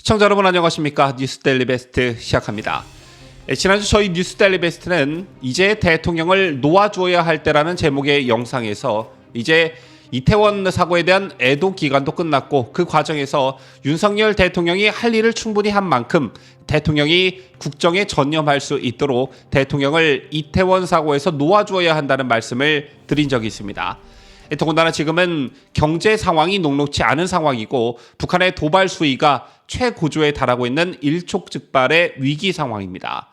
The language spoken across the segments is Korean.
시청자 여러분 안녕하십니까? 뉴스데일리 베스트 시작합니다. 지난주 저희 뉴스데일리 베스트는 이제 대통령을 놓아주어야 할 때라는 제목의 영상에서 이제 이태원 사고에 대한 애도 기간도 끝났고 그 과정에서 윤석열 대통령이 할 일을 충분히 한 만큼 대통령이 국정에 전념할 수 있도록 대통령을 이태원 사고에서 놓아주어야 한다는 말씀을 드린 적이 있습니다. 더군다나 지금은 경제 상황이 녹록치 않은 상황이고 북한의 도발 수위가 최고조에 달하고 있는 일촉즉발의 위기 상황입니다.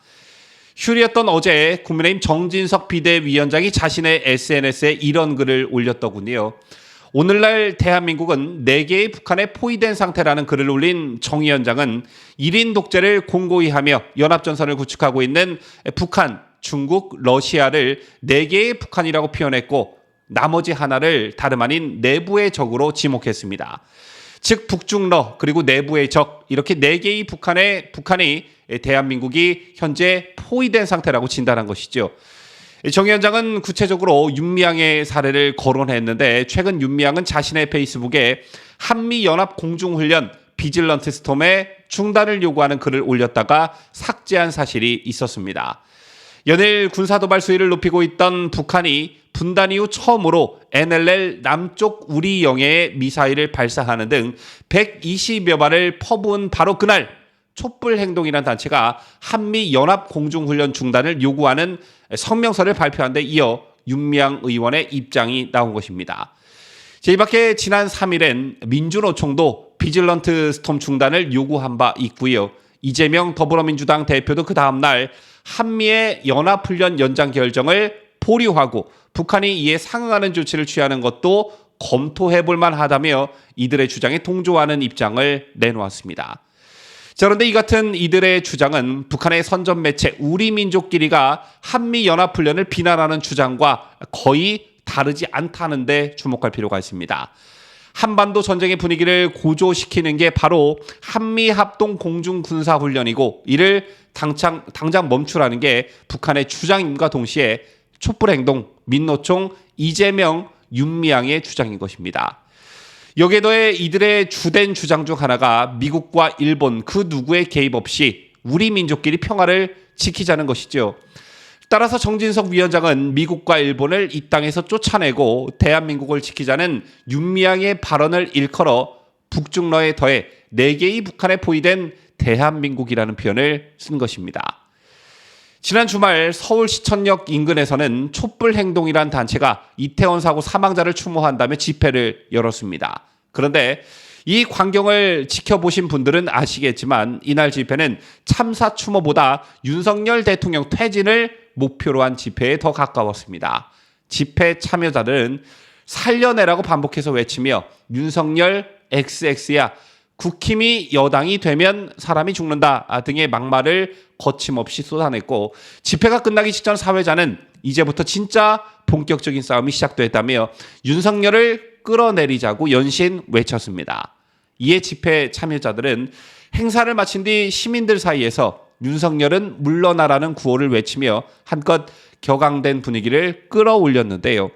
휴일이었던 어제 국민의힘 정진석 비대위원장이 자신의 SNS에 이런 글을 올렸더군요. 오늘날 대한민국은 4개의 북한에 포위된 상태라는 글을 올린 정 위원장은 1인 독재를 공고히 하며 연합전선을 구축하고 있는 북한, 중국, 러시아를 4개의 북한이라고 표현했고 나머지 하나를 다름 아닌 내부의 적으로 지목했습니다. 즉 북중러 그리고 내부의 적 이렇게 4개의 북한이 대한민국이 현재 포위된 상태라고 진단한 것이죠. 정 위원장은 구체적으로 윤미향의 사례를 거론했는데 최근 윤미향은 자신의 페이스북에 한미연합 공중훈련 비질런트 스톰의 중단을 요구하는 글을 올렸다가 삭제한 사실이 있었습니다. 연일 군사도발 수위를 높이고 있던 북한이 분단 이후 처음으로 NLL 남쪽 우리 영해에 미사일을 발사하는 등 120여 발을 퍼부은 바로 그날 촛불행동이라는 단체가 한미연합공중훈련 중단을 요구하는 성명서를 발표한 데 이어 윤미향 의원의 입장이 나온 것입니다. 이 밖에 지난 3일엔 민주노총도 비질런트 스톰 중단을 요구한 바 있고요. 이재명 더불어민주당 대표도 그 다음날 한미의 연합훈련 연장 결정을 보류하고 북한이 이에 상응하는 조치를 취하는 것도 검토해볼 만하다며 이들의 주장에 동조하는 입장을 내놓았습니다. 그런데 이 같은 이들의 주장은 북한의 선전 매체 우리민족끼리가 한미연합훈련을 비난하는 주장과 거의 다르지 않다는 데 주목할 필요가 있습니다. 한반도 전쟁의 분위기를 고조시키는 게 바로 한미합동공중군사훈련이고 이를 당장 멈추라는 게 북한의 주장임과 동시에 촛불행동, 민노총, 이재명, 윤미향의 주장인 것입니다. 여기에 더해 이들의 주된 주장 중 하나가 미국과 일본 그 누구의 개입 없이 우리 민족끼리 평화를 지키자는 것이죠. 따라서 정진석 위원장은 미국과 일본을 이 땅에서 쫓아내고 대한민국을 지키자는 윤미향의 발언을 일컬어 북중러에 더해 4개의 북한에 포위된 대한민국이라는 표현을 쓴 것입니다. 지난 주말 서울 시천역 인근에서는 촛불행동이란 단체가 이태원 사고 사망자를 추모한다며 집회를 열었습니다. 그런데 이 광경을 지켜보신 분들은 아시겠지만 이날 집회는 참사 추모보다 윤석열 대통령 퇴진을 목표로 한 집회에 더 가까웠습니다. 집회 참여자들은 살려내라고 반복해서 외치며 윤석열 XX야 국힘이 여당이 되면 사람이 죽는다 등의 막말을 거침없이 쏟아냈고 집회가 끝나기 직전 사회자는 이제부터 진짜 본격적인 싸움이 시작됐다며 윤석열을 끌어내리자고 연신 외쳤습니다. 이에 집회 참여자들은 행사를 마친 뒤 시민들 사이에서 윤석열은 물러나라는 구호를 외치며 한껏 격앙된 분위기를 끌어올렸는데요.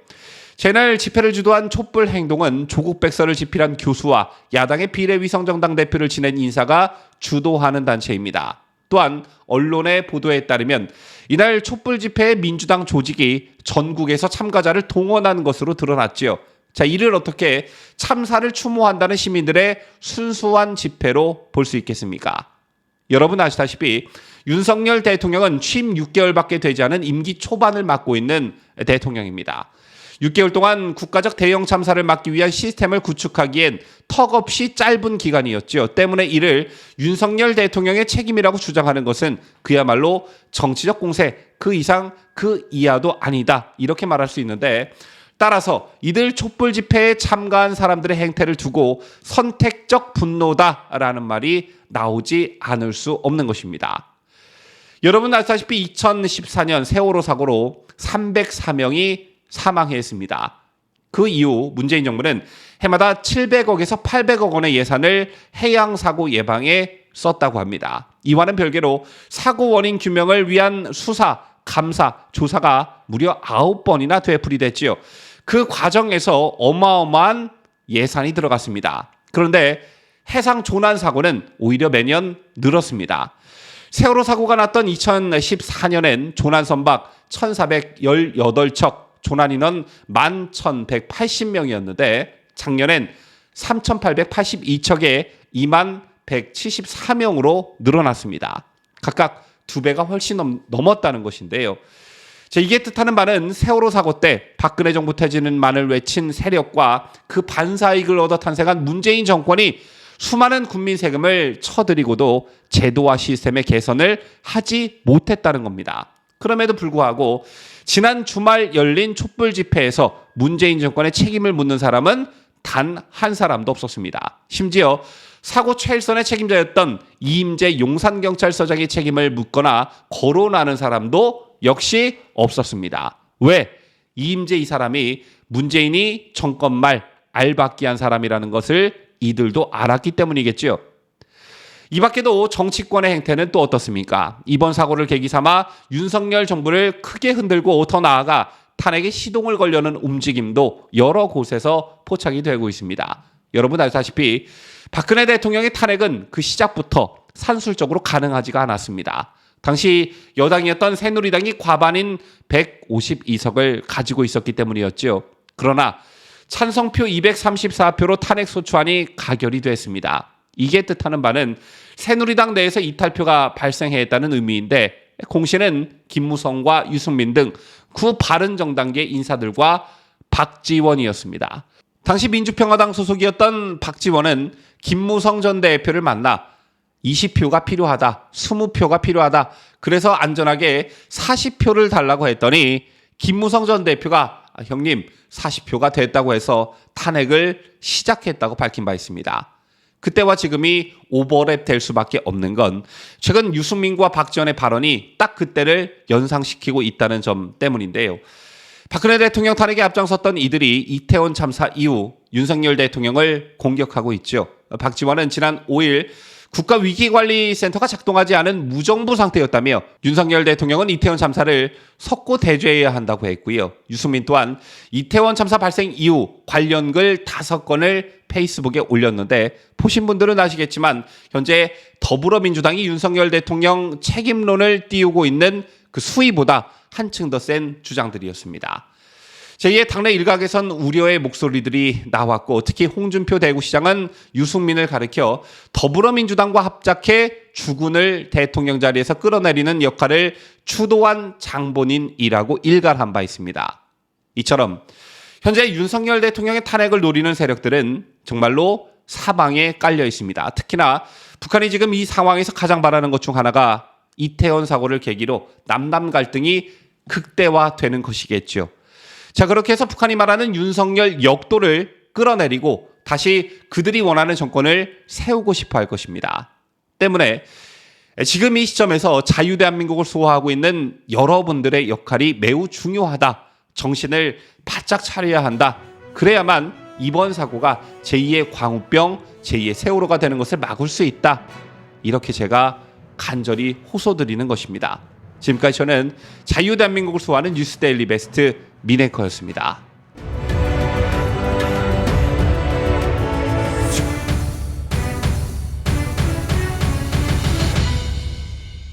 제날 집회를 주도한 촛불행동은 조국 백서를 집필한 교수와 야당의 비례위성정당 대표를 지낸 인사가 주도하는 단체입니다. 또한 언론의 보도에 따르면 이날 촛불 집회에 민주당 조직이 전국에서 참가자를 동원한 것으로 드러났죠. 이를 어떻게 참사를 추모한다는 시민들의 순수한 집회로 볼 수 있겠습니까? 여러분 아시다시피 윤석열 대통령은 취임 6개월밖에 되지 않은 임기 초반을 맡고 있는 대통령입니다. 6개월 동안 국가적 대형 참사를 막기 위한 시스템을 구축하기엔 턱없이 짧은 기간이었죠. 때문에 이를 윤석열 대통령의 책임이라고 주장하는 것은 그야말로 정치적 공세, 그 이상 그 이하도 아니다 이렇게 말할 수 있는데 따라서 이들 촛불 집회에 참가한 사람들의 행태를 두고 선택적 분노다라는 말이 나오지 않을 수 없는 것입니다. 여러분 아시다시피 2014년 세월호 사고로 304명이 사망했습니다. 그 이후 문재인 정부는 해마다 700억에서 800억 원의 예산을 해양사고 예방에 썼다고 합니다. 이와는 별개로 사고 원인 규명을 위한 수사, 감사, 조사가 무려 9번이나 되풀이됐지요. 그 과정에서 어마어마한 예산이 들어갔습니다. 그런데 해상 조난 사고는 오히려 매년 늘었습니다. 세월호 사고가 났던 2014년엔 조난 선박 1,418척, 조난 인원 11,180명이었는데 작년엔 3,882척에 21,174명으로 늘어났습니다. 각각 2배가 훨씬 넘었다는 것인데요. 이게 뜻하는 바는 세월호 사고 때 박근혜 정부 퇴진만을 외친 세력과 그 반사이익을 얻어 탄생한 문재인 정권이 수많은 국민 세금을 쳐들이고도 제도와 시스템의 개선을 하지 못했다는 겁니다. 그럼에도 불구하고 지난 주말 열린 촛불 집회에서 문재인 정권의 책임을 묻는 사람은 단 한 사람도 없었습니다. 심지어 사고 최일선의 책임자였던 이임재 용산경찰서장의 책임을 묻거나 거론하는 사람도 역시 없었습니다. 왜? 이임재 이 사람이 문재인이 정권 말 알박기한 사람이라는 것을 이들도 알았기 때문이겠지요. 이 밖에도 정치권의 행태는 또 어떻습니까? 이번 사고를 계기 삼아 윤석열 정부를 크게 흔들고 더 나아가 탄핵에 시동을 걸려는 움직임도 여러 곳에서 포착이 되고 있습니다. 여러분 아시다시피 박근혜 대통령의 탄핵은 그 시작부터 산술적으로 가능하지가 않았습니다. 당시 여당이었던 새누리당이 과반인 152석을 가지고 있었기 때문이었죠. 그러나 찬성표 234표로 탄핵 소추안이 가결이 됐습니다. 이게 뜻하는 바는 새누리당 내에서 이탈표가 발생했다는 의미인데 공신은 김무성과 유승민 등 구바른정당계 인사들과 박지원이었습니다. 당시 민주평화당 소속이었던 박지원은 김무성 전 대표를 만나 20표가 필요하다, 20표가 필요하다. 그래서 안전하게 40표를 달라고 했더니 김무성 전 대표가 형님 40표가 됐다고 해서 탄핵을 시작했다고 밝힌 바 있습니다. 그때와 지금이 오버랩 될 수밖에 없는 건 최근 유승민과 박지원의 발언이 딱 그때를 연상시키고 있다는 점 때문인데요. 박근혜 대통령 탄핵에 앞장섰던 이들이 이태원 참사 이후 윤석열 대통령을 공격하고 있죠. 박지원은 지난 5일 국가위기관리센터가 작동하지 않은 무정부 상태였다며 윤석열 대통령은 이태원 참사를 석고 대죄해야 한다고 했고요. 유승민 또한 이태원 참사 발생 이후 관련 글 5건을 페이스북에 올렸는데 보신 분들은 아시겠지만 현재 더불어민주당이 윤석열 대통령 책임론을 띄우고 있는 그 수위보다 한층 더 센 주장들이었습니다. 제2의 당내 일각에선 우려의 목소리들이 나왔고 특히 홍준표 대구시장은 유승민을 가리켜 더불어민주당과 합작해 주군을 대통령 자리에서 끌어내리는 역할을 주도한 장본인이라고 일갈한 바 있습니다. 이처럼 현재 윤석열 대통령의 탄핵을 노리는 세력들은 정말로 사방에 깔려 있습니다. 특히나 북한이 지금 이 상황에서 가장 바라는 것 중 하나가 이태원 사고를 계기로 남남 갈등이 극대화되는 것이겠죠. 자, 그렇게 해서 북한이 말하는 윤석열 역도를 끌어내리고 다시 그들이 원하는 정권을 세우고 싶어 할 것입니다. 때문에 지금 이 시점에서 자유대한민국을 수호하고 있는 여러분들의 역할이 매우 중요하다. 정신을 바짝 차려야 한다. 그래야만 이번 사고가 제2의 광우병, 제2의 세월호가 되는 것을 막을 수 있다. 이렇게 제가 간절히 호소드리는 것입니다. 지금까지 저는 자유대한민국을 수호하는 뉴스데일리 베스트 민앵커였습니다.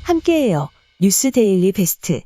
함께해요. 뉴스데일리 베스트.